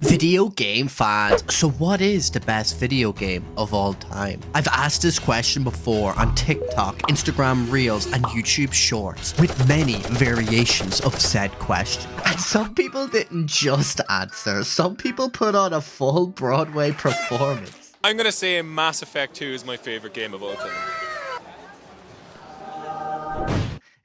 Video game fans, so what is the best video game of all time? I've asked this question before on TikTok, Instagram Reels, and YouTube Shorts, with many variations of said question. And some people didn't just answer, some people put on a full Broadway performance. I'm gonna say Mass Effect 2 is my favorite game of all time.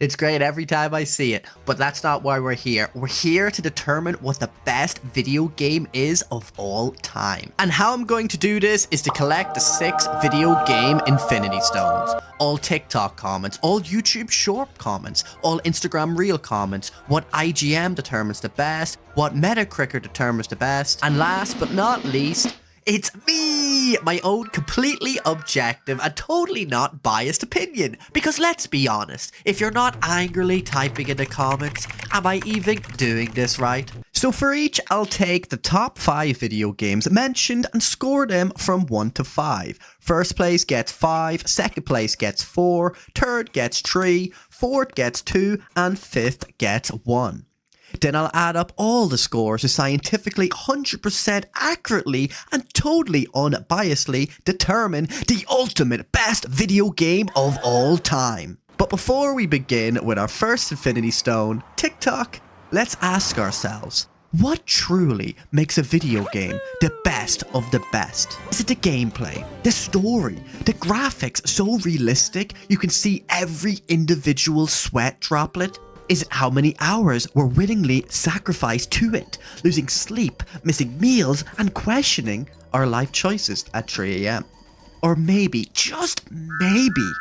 It's great every time I see it, but that's not why we're here. We're here to determine what the best video game is of all time. And how I'm going to do this is to collect the 6 video game Infinity Stones. All TikTok comments, all YouTube short comments, all Instagram Reel comments, what IGM determines the best, what Metacritic determines the best, and last but not least, it's me, my own completely objective and totally not biased opinion. Because let's be honest, if you're not angrily typing in the comments, am I even doing this right? So for each, I'll take the top 5 video games mentioned and score them from 1 to 5. First place gets 5, second place gets 4, third gets 3, fourth gets 2, and fifth gets 1. Then I'll add up all the scores to scientifically 100% accurately and totally unbiasedly determine the ultimate best video game of all time. But before we begin with our first Infinity Stone, TikTok, let's ask ourselves, what truly makes a video game the best of the best? Is it the gameplay, the story, the graphics so realistic you can see every individual sweat droplet? Is it how many hours were willingly sacrificed to it, losing sleep, missing meals, and questioning our life choices at 3 AM? Or maybe, just maybe,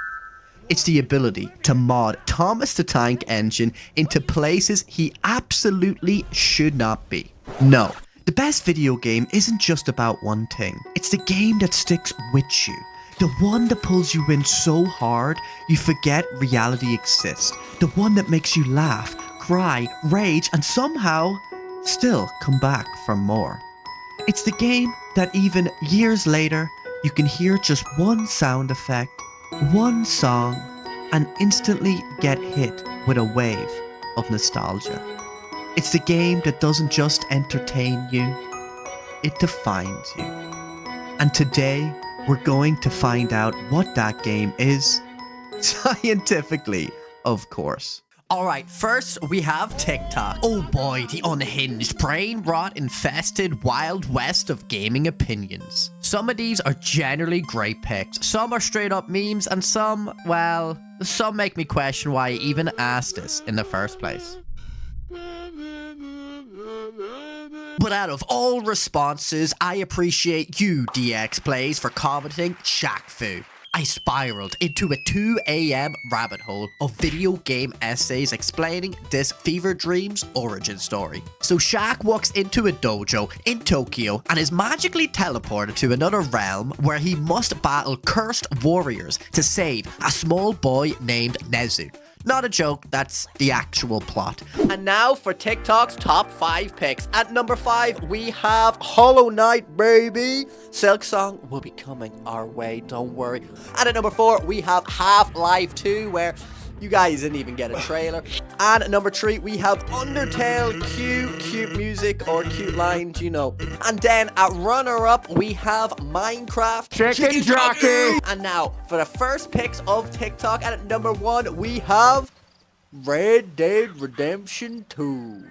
it's the ability to mod Thomas the Tank Engine into places he absolutely should not be. No, the best video game isn't just about one thing. It's the game that sticks with you. The one that pulls you in so hard, you forget reality exists. The one that makes you laugh, cry, rage, and somehow still come back for more. It's the game that even years later, you can hear just one sound effect, one song, and instantly get hit with a wave of nostalgia. It's the game that doesn't just entertain you, it defines you. And today, we're going to find out what that game is, scientifically, of course. Alright, first we have TikTok. Oh boy, the unhinged, brain rot infested wild west of gaming opinions. Some of these are generally great picks, some are straight up memes, and some, well, some make me question why I even asked this in the first place. But out of all responses, I appreciate you, DX Plays, for commenting Shaq Fu. I spiraled into a 2 AM rabbit hole of video game essays explaining this fever dream's origin story. So Shaq walks into a dojo in Tokyo and is magically teleported to another realm where he must battle cursed warriors to save a small boy named Nezu. Not a joke, that's the actual plot. And now for TikTok's top 5 picks. At number 5, we have Hollow Knight, baby. Silksong will be coming our way, don't worry. And at number 4, we have Half-Life 2, where you guys didn't even get a trailer. And at number 3, we have Undertale, cute music or cute lines, you know. And then at runner-up, we have Minecraft, Chicken Jockey. And now, for the first picks of TikTok, and at number 1, we have Red Dead Redemption 2.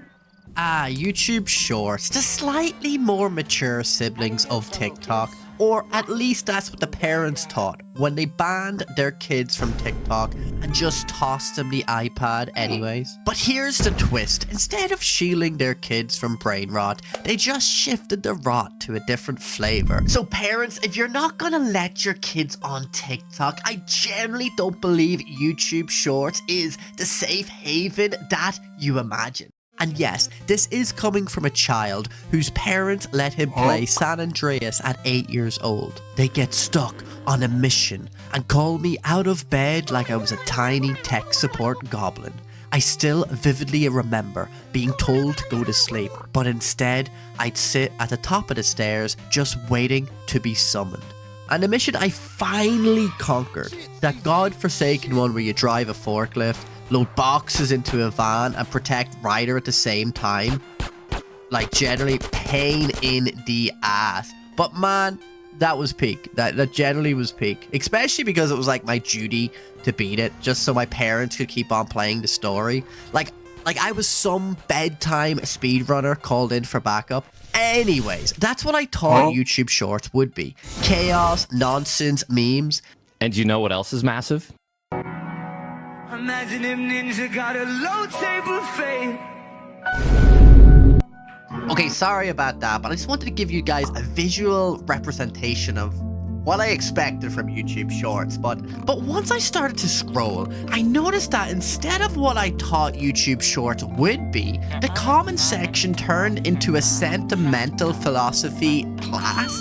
YouTube Shorts, the slightly more mature siblings of TikTok, or at least that's what the parents thought when they banned their kids from TikTok and just tossed them the iPad anyways. But here's the twist, instead of shielding their kids from brain rot, they just shifted the rot to a different flavor. So parents, if you're not gonna let your kids on TikTok, I generally don't believe YouTube Shorts is the safe haven that you imagine. And yes, this is coming from a child whose parents let him play San Andreas at 8 years old. They get stuck on a mission and call me out of bed like I was a tiny tech support goblin. I still vividly remember being told to go to sleep, but instead I'd sit at the top of the stairs just waiting to be summoned. And the mission I finally conquered, that godforsaken one where you drive a forklift, load boxes into a van, and protect Ryder at the same time. Like, generally pain in the ass. But man, that was peak. That generally was peak. Especially because it was like my duty to beat it, just so my parents could keep on playing the story. Like I was some bedtime speedrunner called in for backup. Anyways, that's what I thought YouTube Shorts would be. Chaos, nonsense, memes. And do you know what else is massive? Imagine if Ninja got a low table fame. Okay, sorry about that, but I just wanted to give you guys a visual representation of what I expected from YouTube Shorts, but once I started to scroll, I noticed that instead of what I thought YouTube Shorts would be, the comment section turned into a sentimental philosophy class.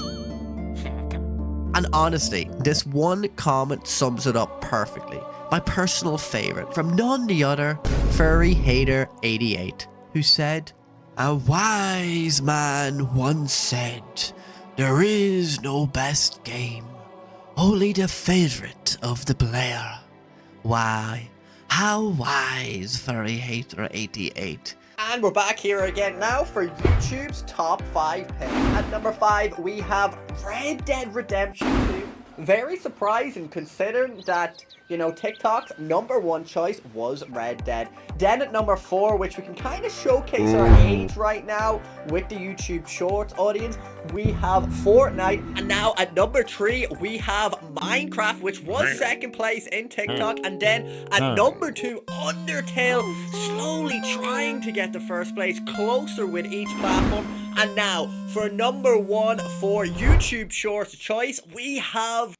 And honestly, this one comment sums it up perfectly. My personal favorite from none other, Furry Hater 88, who said, "A wise man once said, there is no best game, only the favorite of the player." Why? How wise, Furry Hater 88. And we're back here again now for YouTube's top 5 picks. At number 5, we have Red Dead Redemption 2. Very surprising considering that, you know, TikTok's #1 choice was Red Dead. Then at number 4, which we can kind of showcase our age right now with the YouTube Shorts audience, we have Fortnite. And now at number 3, we have Minecraft, which was second place in TikTok. And then at number 2, Undertale, slowly trying to get the first place, closer with each platform. And now, for number 1 for YouTube Shorts choice, we have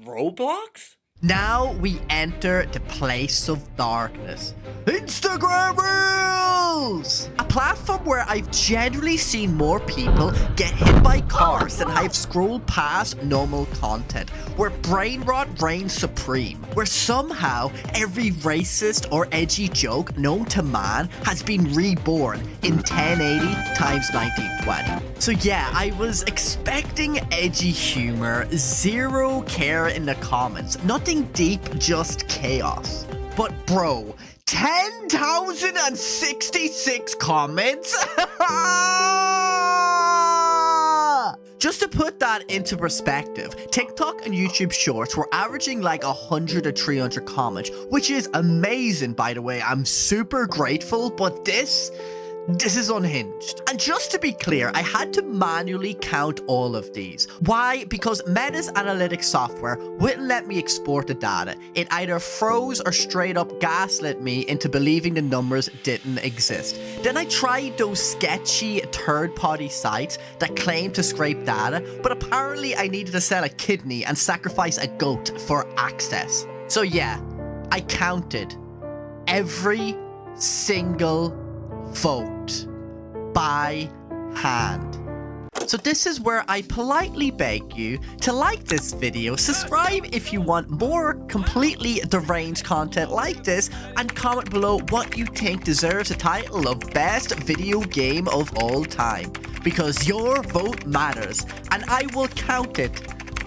Roblox? Now we enter the place of darkness. Instagram Reels! A platform where I've generally seen more people get hit by cars than I've scrolled past normal content. Where brain rot reigns supreme. Where somehow every racist or edgy joke known to man has been reborn in 1080 times 1920. So yeah, I was expecting edgy humor, zero care in the comments, nothing deep, just chaos. But bro, 10,066 comments? Just to put that into perspective, TikTok and YouTube Shorts were averaging like 100 to 300 comments, which is amazing, by the way. I'm super grateful, but this is unhinged. And just to be clear, I had to manually count all of these. Why? Because Meta's analytics software wouldn't let me export the data. It either froze or straight up gaslit me into believing the numbers didn't exist. Then I tried those sketchy third-party sites that claim to scrape data, but apparently I needed to sell a kidney and sacrifice a goat for access. So yeah, I counted every single vote by hand. So this is where I politely beg you to like this video, subscribe if you want more completely deranged content like this, and comment below what you think deserves the title of best video game of all time. Because your vote matters, and I will count it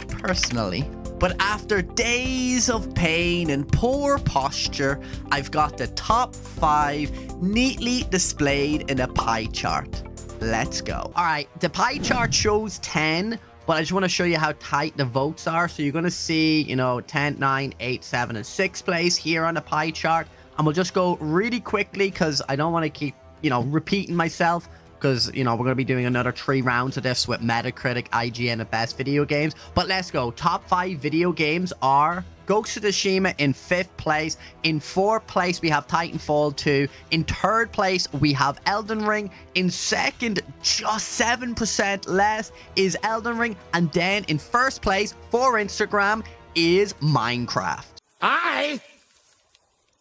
personally. But after days of pain and poor posture, I've got the top 5 neatly displayed in a pie chart. Let's go. All right, the pie chart shows 10, but I just want to show you how tight the votes are. So you're going to see, you know, 10, 9, 8, 7, and 6th place here on the pie chart. And we'll just go really quickly because I don't want to keep, you know, repeating myself. Because, you know, we're going to be doing another 3 rounds of this with Metacritic, IGN, and Best Video Games. But let's go. Top 5 video games are Ghost of Tsushima in 5th place. In 4th place, we have Titanfall 2. In 3rd place, we have Elden Ring. In 2nd, just 7% less, is Elden Ring. And then in 1st place, for Instagram, is Minecraft.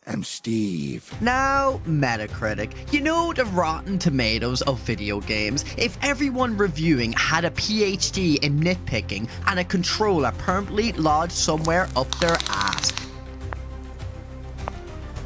I'm Steve. Now, Metacritic. You know the Rotten Tomatoes of video games. If everyone reviewing had a PhD in nitpicking and a controller permanently lodged somewhere up their ass.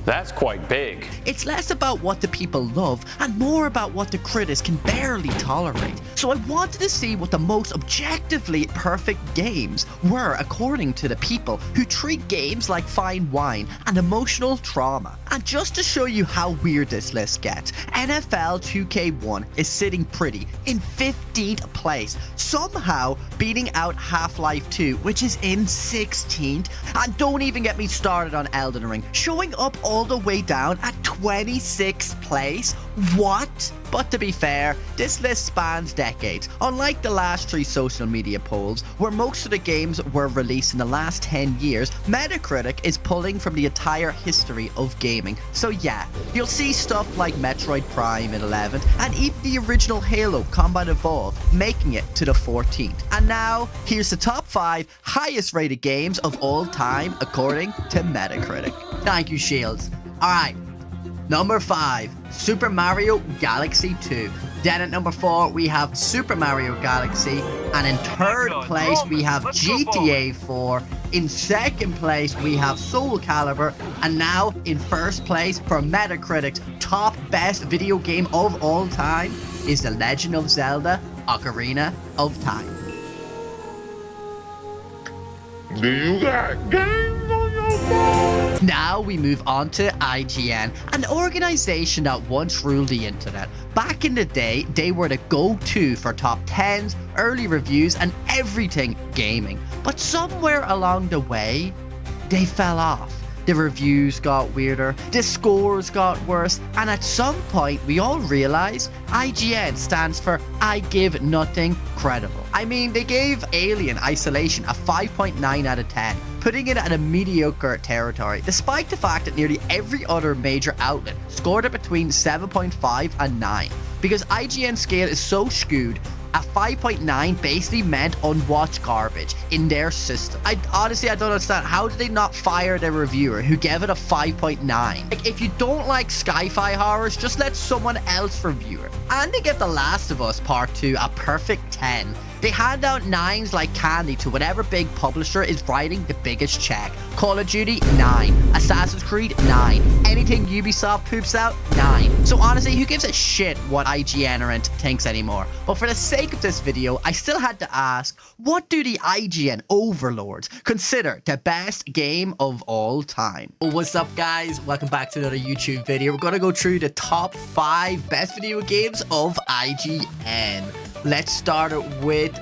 That's quite big. It's less about what the people love and more about what the critics can barely tolerate. So I wanted to see what the most objectively perfect games were according to the people who treat games like fine wine and emotional trauma. And just to show you how weird this list gets, NFL 2K1 is sitting pretty in 15th place, somehow beating out Half-Life 2, which is in 16th. And don't even get me started on Elden Ring, showing up all the way down at 26th place. What? But to be fair, this list spans decades. Unlike the last 3 social media polls, where most of the games were released in the last 10 years, Metacritic is pulling from the entire history of gaming. So yeah, you'll see stuff like Metroid Prime in 11th, and even the original Halo Combat Evolved making it to the 14th. And now, here's the top 5 highest rated games of all time according to Metacritic. Thank you, Shields. Alright. Number 5, Super Mario Galaxy 2. Then at number 4, we have Super Mario Galaxy. And in third place, we have GTA 4. In second place, we have Soul Calibur. And now, in first place for Metacritic's top best video game of all time is The Legend of Zelda: Ocarina of Time. Do you got games on your phone? Now we move on to IGN, an organization that once ruled the internet. Back in the day, they were the go-to for top 10s, early reviews, and everything gaming. But somewhere along the way, they fell off. The reviews got weirder, the scores got worse, and at some point we all realized IGN stands for I Give Nothing Credible. I mean, they gave Alien Isolation a 5.9 out of 10, putting it at a mediocre territory, despite the fact that nearly every other major outlet scored it between 7.5 and 9. Because IGN's scale is so skewed, a 5.9 basically meant unwatched garbage in their system. Honestly, I don't understand. How did they not fire their reviewer who gave it a 5.9? Like, if you don't like sci-fi horrors, just let someone else review it. And they give The Last of Us Part 2 a perfect 10. They hand out 9s like candy to whatever big publisher is writing the biggest check. Call of Duty, 9. Assassin's Creed, 9. Anything Ubisoft poops out, 9. So honestly, who gives a shit what IGN thinks anymore? But for the sake of this video, I still had to ask, what do the IGN overlords consider the best game of all time? Oh, what's up, guys? Welcome back to another YouTube video. We're gonna go through the top 5 best video games of IGN. Let's start it with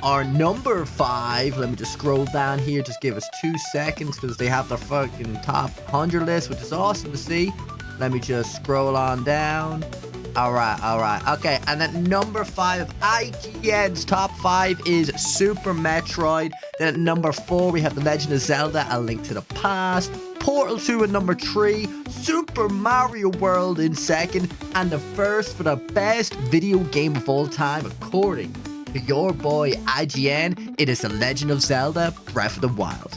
our number 5. Let me just scroll down here. Just give us 2 seconds because they have the fucking top 100 list, which is awesome to see. Let me just scroll on down. Alright. Okay, and at number 5, IGN's top 5 is Super Metroid. Then at number 4, we have The Legend of Zelda: A Link to the Past. Portal 2 at number 3, Super Mario World in second, and the first for the best video game of all time according to your boy IGN, it is The Legend of Zelda: Breath of the Wild.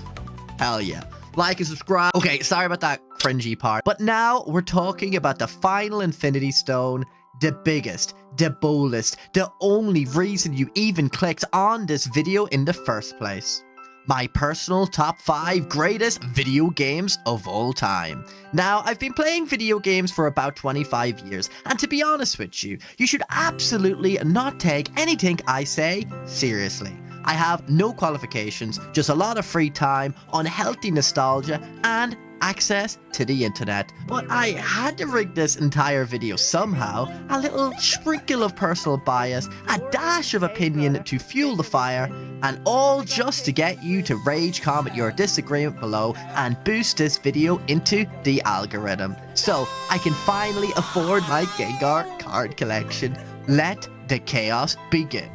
Hell yeah. Like and subscribe. Okay, sorry about that cringy part. But now we're talking about the final Infinity Stone, the biggest, the boldest, the only reason you even clicked on this video in the first place. My personal top 5 greatest video games of all time. Now, I've been playing video games for about 25 years, and to be honest with you, you should absolutely not take anything I say seriously. I have no qualifications, just a lot of free time, unhealthy nostalgia, and access to the internet. But I had to rig this entire video somehow, a little sprinkle of personal bias, a dash of opinion to fuel the fire, and all just to get you to rage comment your disagreement below and boost this video into the algorithm, so I can finally afford my Gengar card collection. Let the chaos begin.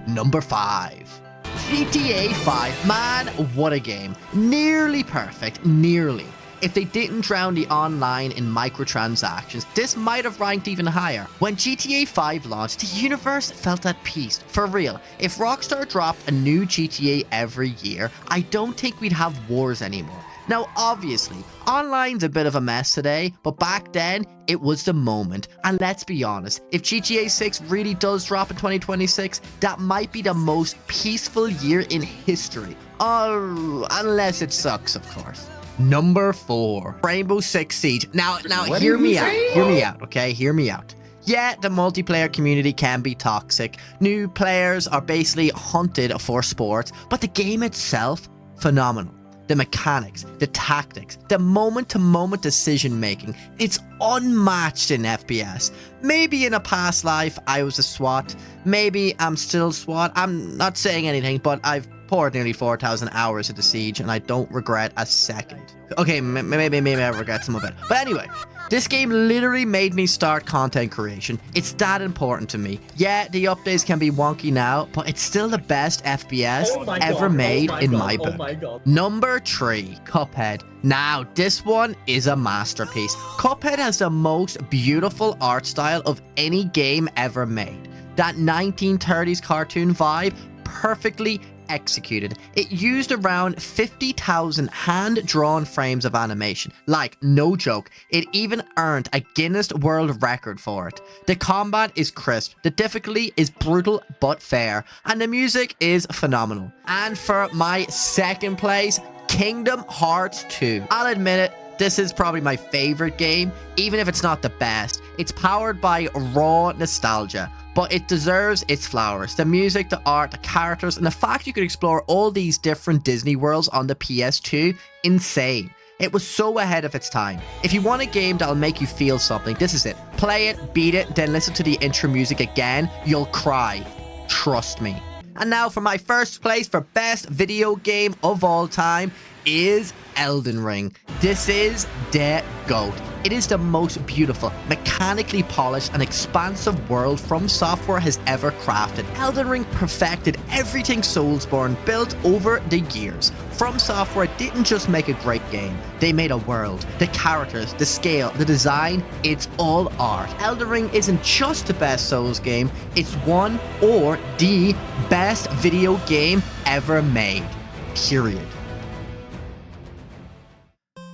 Number 5. GTA 5. Man, what a game. Nearly perfect, nearly. If they didn't drown the online in microtransactions, this might have ranked even higher. When GTA 5 launched, the universe felt at peace. For real, if Rockstar dropped a new GTA every year, I don't think we'd have wars anymore. Now, obviously, online's a bit of a mess today, but back then, it was the moment. And let's be honest, if GTA 6 really does drop in 2026, that might be the most peaceful year in history. Oh, unless it sucks, of course. Number 4, Rainbow Six Siege. Now hear me out, okay? Hear me out. Yeah, the multiplayer community can be toxic. New players are basically hunted for sports, but the game itself, phenomenal. The mechanics, the tactics, the moment-to-moment decision-making, it's unmatched in FPS. Maybe in a past life I was a SWAT, maybe I'm still SWAT, I'm not saying anything, but I've poured nearly 4,000 hours into Siege and I don't regret a second. Okay, maybe I regret some of it. But anyway, this game literally made me start content creation. It's that important to me. Yeah, the updates can be wonky now, but it's still the best FPS ever made in my book. Number 3, Cuphead. Now, this one is a masterpiece. Cuphead has the most beautiful art style of any game ever made. That 1930s cartoon vibe, perfectly executed. It used around 50,000 hand-drawn frames of animation. Like, no joke, it even earned a Guinness World Record for it. The combat is crisp, the difficulty is brutal but fair, and the music is phenomenal. And for my second place, Kingdom Hearts 2. I'll admit it, this is probably my favorite game, even if it's not the best. It's powered by raw nostalgia, but it deserves its flowers. The music, the art, the characters, and the fact you could explore all these different Disney worlds on the PS2, insane. It was so ahead of its time. If you want a game that'll make you feel something, this is it. Play it, beat it, then listen to the intro music again, you'll cry. Trust me. And now for my first place for best video game of all time is Elden Ring. This is the GOAT. It is the most beautiful, mechanically polished, and expansive world From Software has ever crafted. Elden Ring perfected everything Soulsborne built over the years. From Software didn't just make a great game, they made a world. The characters, the scale, the design, it's all art. Elden Ring isn't just the best Souls game, it's one or the best video game ever made. Period.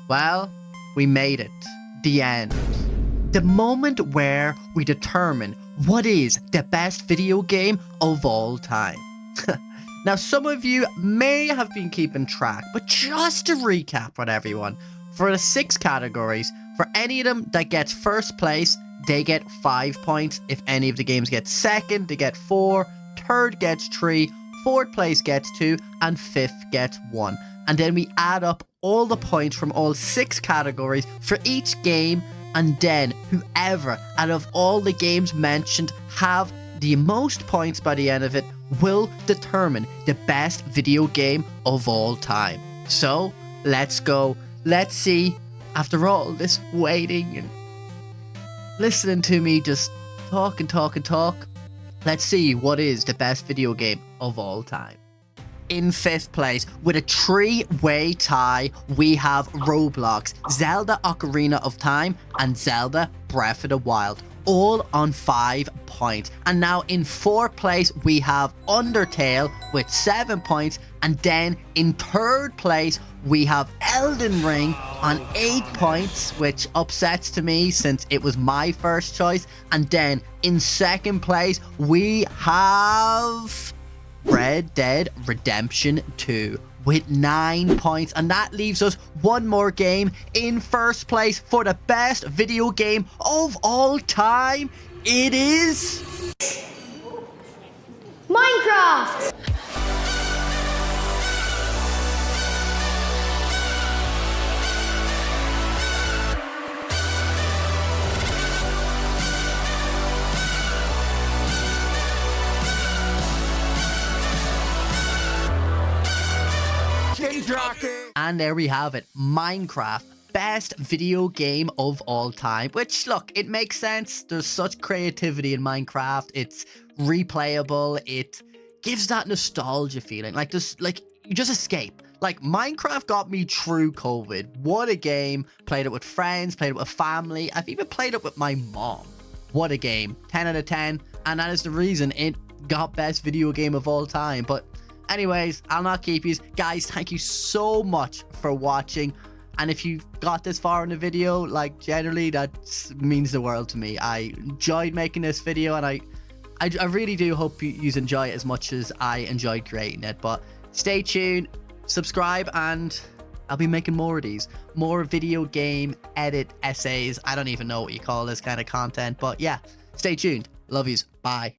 Well, we made it. The end. The moment where we determine what is the best video game of all time. Now, some of you may have been keeping track, but just to recap with everyone, for the 6 categories, for any of them that gets first place, they get 5 points. If any of the games get second, they get 4, third gets 3, fourth place gets 2, and fifth gets 1. And then we add up all the points from all 6 categories for each game, and then whoever out of all the games mentioned have the most points by the end of it will determine the best video game of all time. So let's go. Let's see, after all this waiting and listening to me just talk and talk and talk, let's see what is the best video game of all time. In 5th place, with a 3-way tie, we have Roblox, Zelda Ocarina of Time, and Zelda Breath of the Wild, all on 5 points. And now in 4th place, we have Undertale with 7 points, and then in 3rd place, we have Elden Ring on 8 points, which upsets to me since it was my first choice. And then in 2nd place, we have Red Dead Redemption 2 with 9 points, and that leaves us one more game in 1st place for the best video game of all time. It is Minecraft! And there we have it, Minecraft, best video game of all time. Which, look, it makes sense. There's such creativity in Minecraft. It's replayable. It gives that nostalgia feeling. Like, you just escape. Like, Minecraft got me through COVID. What a game. Played it with friends, played it with family. I've even played it with my mom. What a game. 10 out of 10. And that is the reason it got best video game of all time. But anyways, I'll not keep you. Guys, thank you so much for watching. And if you got this far in the video, like, generally, that means the world to me. I enjoyed making this video, and I really do hope you enjoy it as much as I enjoyed creating it. But stay tuned, subscribe, and I'll be making more of these. More video game edit essays. I don't even know what you call this kind of content. But yeah, stay tuned. Love yous. Bye.